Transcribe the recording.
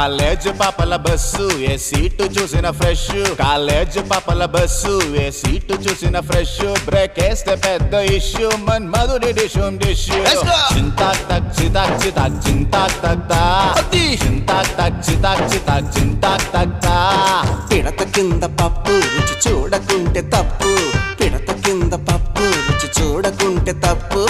College పాపల bus ఏ seat చూసిన fresh, college పాపల బస్సు ఏ సీటు చూసిన ఫ్రెష్, బ్రేక్ వేస్తే పెద్ద ఇష్యూ మన్ మధుడి డిషుమ్ డిష్యూ. చింతాక్ తక్ చితాక్ చితాక్ చింతాక్ తక్ తా, చింతాక్ తక్ చితాక్ చితాక్ చింతాక్ తక్ తా. పిడత కింద పప్పు రుచి చూడకుంటే తప్పు, పిడత కింద పప్పు రుచి చూడకుంటే తప్పు.